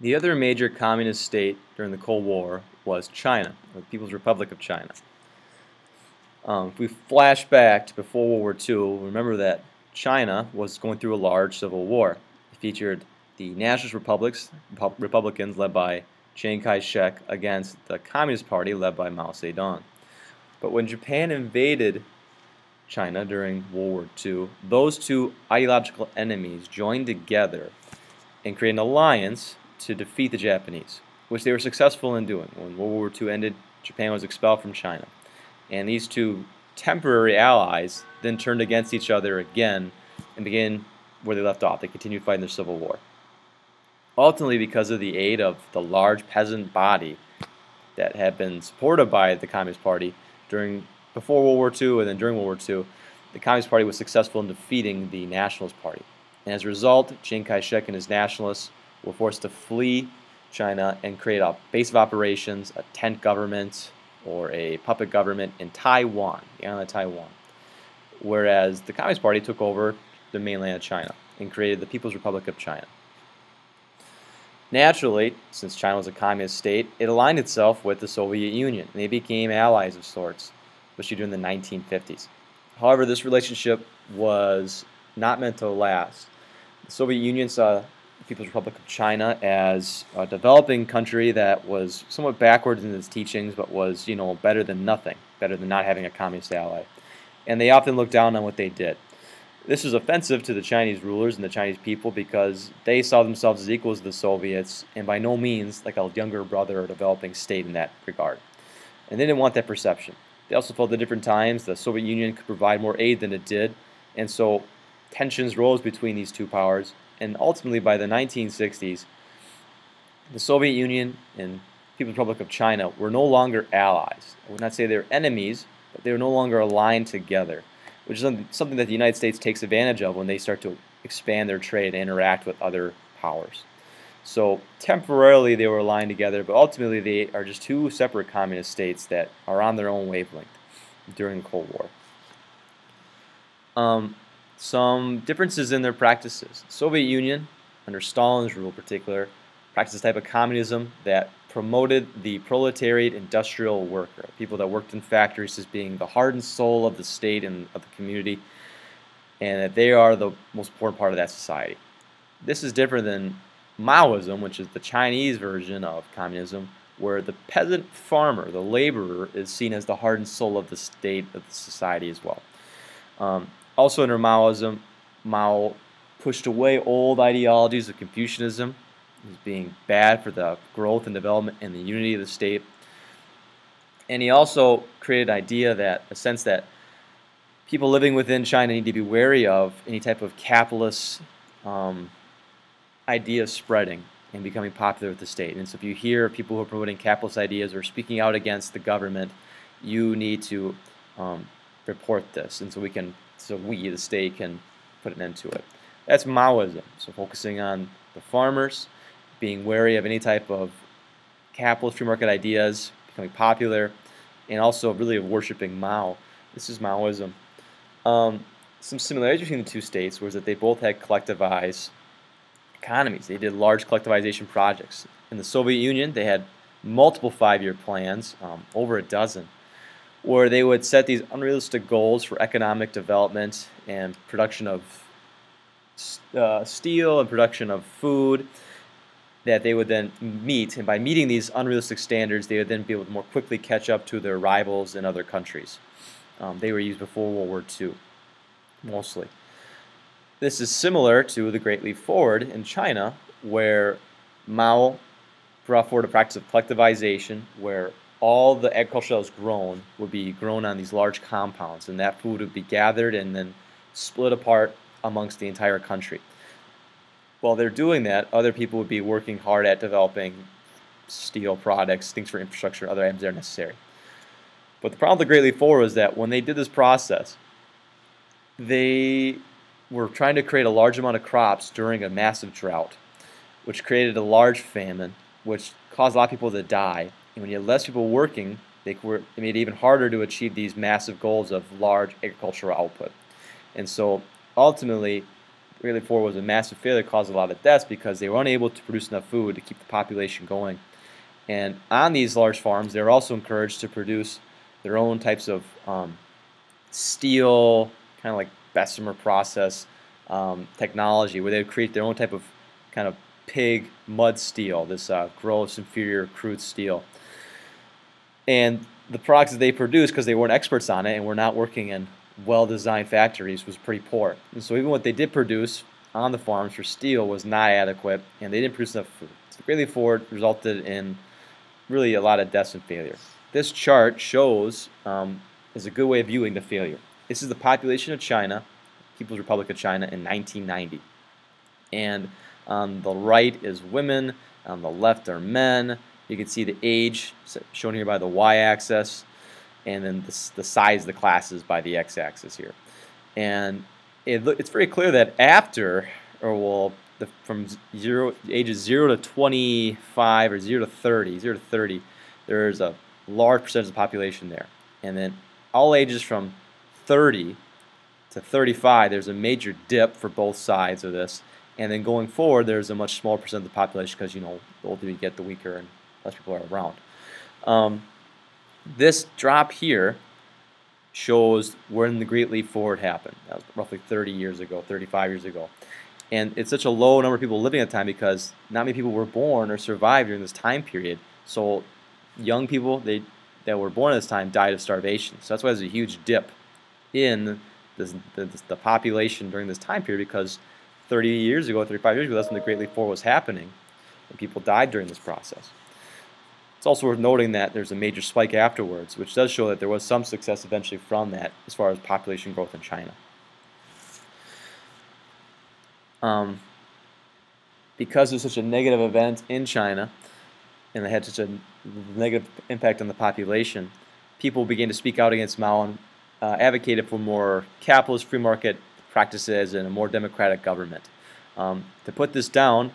The other major communist state during the Cold War was China, or the People's Republic of China. If we flash back to before World War II, remember that China was going through a large civil war. It featured the Nationalist Republicans led by Chiang Kai-shek against the Communist Party led by Mao Zedong. But when Japan invaded China during World War II, those two ideological enemies joined together and created an alliance to defeat the Japanese, which they were successful in doing. When World War II ended, Japan was expelled from China. And these two temporary allies then turned against each other again and began where they left off. They continued fighting their civil war. Ultimately, because of the aid of the large peasant body that had been supported by the Communist Party before World War II and then during World War II, the Communist Party was successful in defeating the Nationalist Party. And as a result, Chiang Kai-shek and his nationalists were forced to flee China and create a base of operations, a tent government, or a puppet government in Taiwan, the island of Taiwan. Whereas the Communist Party took over the mainland of China and created the People's Republic of China. Naturally, since China was a communist state, it aligned itself with the Soviet Union, and they became allies of sorts, especially during the 1950s. However, this relationship was not meant to last. The Soviet Union saw the People's Republic of China as a developing country that was somewhat backwards in its teachings, but was, better than nothing, better than not having a communist ally. And they often looked down on what they did. This was offensive to the Chinese rulers and the Chinese people because they saw themselves as equals to the Soviets and by no means like a younger brother or developing state in that regard. And they didn't want that perception. They also felt at different times the Soviet Union could provide more aid than it did, and so tensions rose between these two powers. And ultimately, by the 1960s, the Soviet Union and People's Republic of China were no longer allies. I would not say they were enemies, but they were no longer aligned together, which is something that the United States takes advantage of when they start to expand their trade and interact with other powers. So temporarily they were aligned together, but ultimately they are just two separate communist states that are on their own wavelength during the Cold War. Some differences in their practices. The Soviet Union, under Stalin's rule in particular, practiced a type of communism that promoted the proletariat industrial worker, people that worked in factories, as being the heart and soul of the state and of the community, and that they are the most important part of that society. This is different than Maoism, which is the Chinese version of communism, where the peasant farmer, the laborer, is seen as the heart and soul of the state, of the society as well. Also under Maoism, Mao pushed away old ideologies of Confucianism as being bad for the growth and development and the unity of the state. And he also created an idea that, a sense that people living within China need to be wary of any type of capitalist idea spreading and becoming popular with the state. And so if you hear people who are promoting capitalist ideas or speaking out against the government, you need to report this, and so we, the state, can put an end to it. That's Maoism. So focusing on the farmers, being wary of any type of capitalist free market ideas becoming popular, and also really of worshiping Mao. This is Maoism. Some similarities between the two states was that they both had collectivized economies. They did large collectivization projects. In the Soviet Union, they had multiple 5-year plans, over a dozen, where they would set these unrealistic goals for economic development and production of steel and production of food that they would then meet. And by meeting these unrealistic standards, they would then be able to more quickly catch up to their rivals in other countries. They were used before World War II, mostly. This is similar to the Great Leap Forward in China, where Mao brought forward a practice of collectivization, where all the agriculture that was grown would be grown on these large compounds, and that food would be gathered and then split apart amongst the entire country. While they're doing that, other people would be working hard at developing steel products, things for infrastructure, other items that are necessary. But the problem with the Great Leap Forward was that when they did this process, they were trying to create a large amount of crops during a massive drought, which created a large famine, which caused a lot of people to die. And when you had less people working, it made it even harder to achieve these massive goals of large agricultural output. And so ultimately, Great Leap Forward was a massive failure, caused a lot of deaths because they were unable to produce enough food to keep the population going. And on these large farms, they were also encouraged to produce their own types of steel, kind of like Bessemer process technology, where they would create their own type of kind of pig mud steel, this gross, inferior, crude steel. And the products that they produced, because they weren't experts on it and were not working in well-designed factories, was pretty poor. And so even what they did produce on the farms for steel was not adequate, and they didn't produce enough food. So Great Leap Forward resulted in really a lot of deaths and failure. This chart shows is a good way of viewing the failure. This is the population of China, People's Republic of China, in 1990. And on the right is women, on the left are men. You can see the age shown here by the y-axis, and then the size of the classes by the x-axis here. And it's very clear that after, or well, from ages 0 to 25 or 0 to 30, there's a large percentage of the population there. And then all ages from 30 to 35, there's a major dip for both sides of this. And then going forward, there's a much smaller percent of the population because, you know, the older you get, the weaker and less people are around. This drop here shows when the Great Leap Forward happened. That was roughly 30 years ago, 35 years ago. And it's such a low number of people living at the time because not many people were born or survived during this time period. So young people that were born at this time died of starvation. So that's why there's a huge dip in the population during this time period, because 30 years ago, 35 years ago, that's when the Great Leap Forward was happening, and people died during this process. It's also worth noting that there's a major spike afterwards, which does show that there was some success eventually from that as far as population growth in China. Because it was such a negative event in China, and it had such a negative impact on the population, people began to speak out against Mao and advocated for more capitalist free market practices and a more democratic government. To put this down,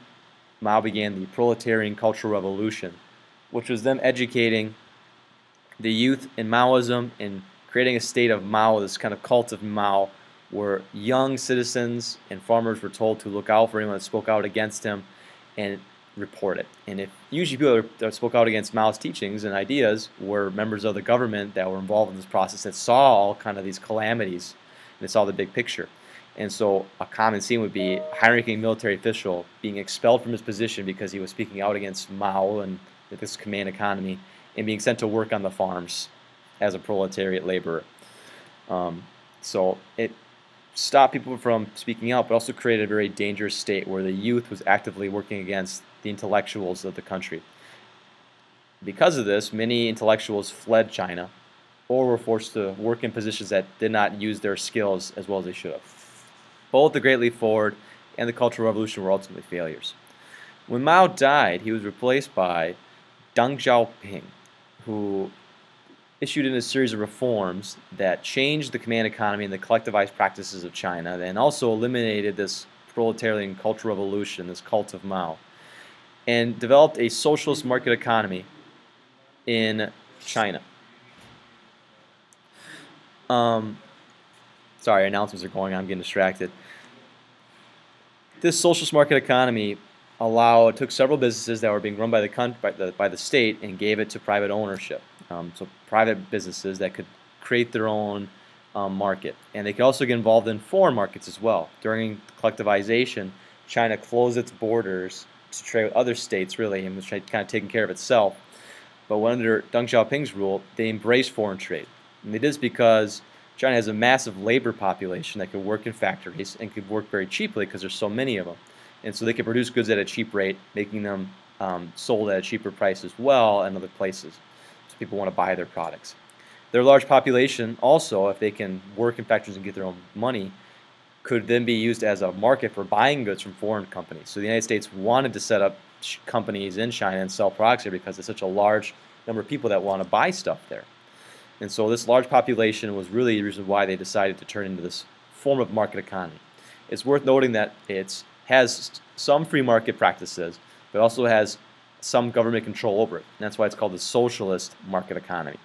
Mao began the proletarian cultural revolution, which was them educating the youth in Maoism and creating a state of Mao, this kind of cult of Mao, where young citizens and farmers were told to look out for anyone that spoke out against him and report it. And if usually people that spoke out against Mao's teachings and ideas were members of the government that were involved in this process, that saw all kind of these calamities and they saw the big picture. And so a common scene would be a high-ranking military official being expelled from his position because he was speaking out against Mao and this command economy, and being sent to work on the farms as a proletariat laborer. So it stopped people from speaking out, but also created a very dangerous state where the youth was actively working against the intellectuals of the country. Because of this, many intellectuals fled China or were forced to work in positions that did not use their skills as well as they should have. Both the Great Leap Forward and the Cultural Revolution were ultimately failures. When Mao died, he was replaced by Deng Xiaoping, who issued in a series of reforms that changed the command economy and the collectivized practices of China, and also eliminated this proletarian cultural revolution, this cult of Mao, and developed a socialist market economy in China. Sorry, announcements are going on, I'm getting distracted. This socialist market economy took several businesses that were being run by the state and gave it to private ownership. So private businesses that could create their own market. And they could also get involved in foreign markets as well. During collectivization, China closed its borders to trade with other states, really, and was kind of taking care of itself. But under Deng Xiaoping's rule, they embraced foreign trade. And they did this because China has a massive labor population that could work in factories and could work very cheaply because there's so many of them. And so they could produce goods at a cheap rate, making them sold at a cheaper price as well in other places. So people want to buy their products. Their large population also, if they can work in factories and get their own money, could then be used as a market for buying goods from foreign companies. So the United States wanted to set up companies in China and sell products here because there's such a large number of people that want to buy stuff there. And so this large population was really the reason why they decided to turn into this form of market economy. It's worth noting that it has some free market practices, but also has some government control over it. And that's why it's called the socialist market economy.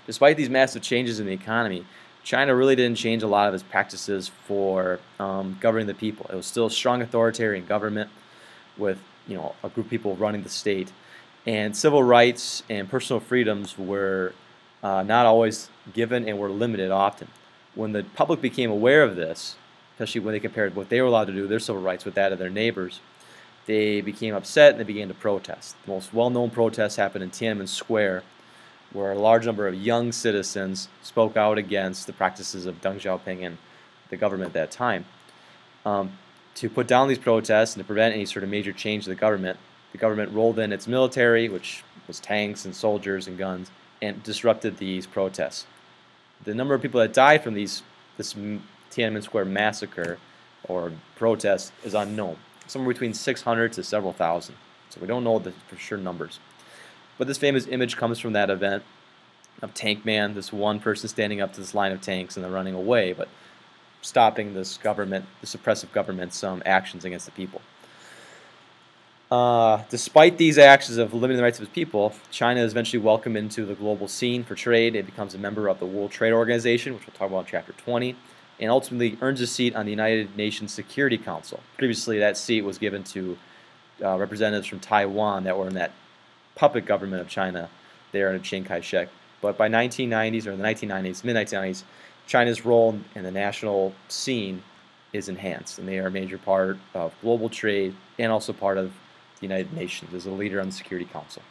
Despite these massive changes in the economy, China really didn't change a lot of its practices for governing the people. It was still a strong authoritarian government with a group of people running the state, and civil rights and personal freedoms were not always given and were limited often. When the public became aware of this, especially when they compared what they were allowed to do, their civil rights, with that of their neighbors, they became upset and they began to protest. The most well-known protests happened in Tiananmen Square, where a large number of young citizens spoke out against the practices of Deng Xiaoping and the government at that time. To put down these protests and to prevent any sort of major change to the government rolled in its military, which was tanks and soldiers and guns, and disrupted these protests. The number of people that died from this Tiananmen Square massacre or protest is unknown, somewhere between 600 to several thousand. So we don't know the for sure numbers. But this famous image comes from that event of Tank Man, this one person standing up to this line of tanks and they're running away, but stopping this government, this oppressive government's actions against the people. Despite these actions of limiting the rights of its people, China is eventually welcomed into the global scene for trade. It becomes a member of the World Trade Organization, which we'll talk about in Chapter 20, and ultimately earns a seat on the United Nations Security Council. Previously, that seat was given to representatives from Taiwan that were in that puppet government of China there under Chiang Kai-shek. But by 1990s, or in the 1990s, mid-1990s, China's role in the national scene is enhanced, and they are a major part of global trade and also part of the United Nations as a leader on the Security Council.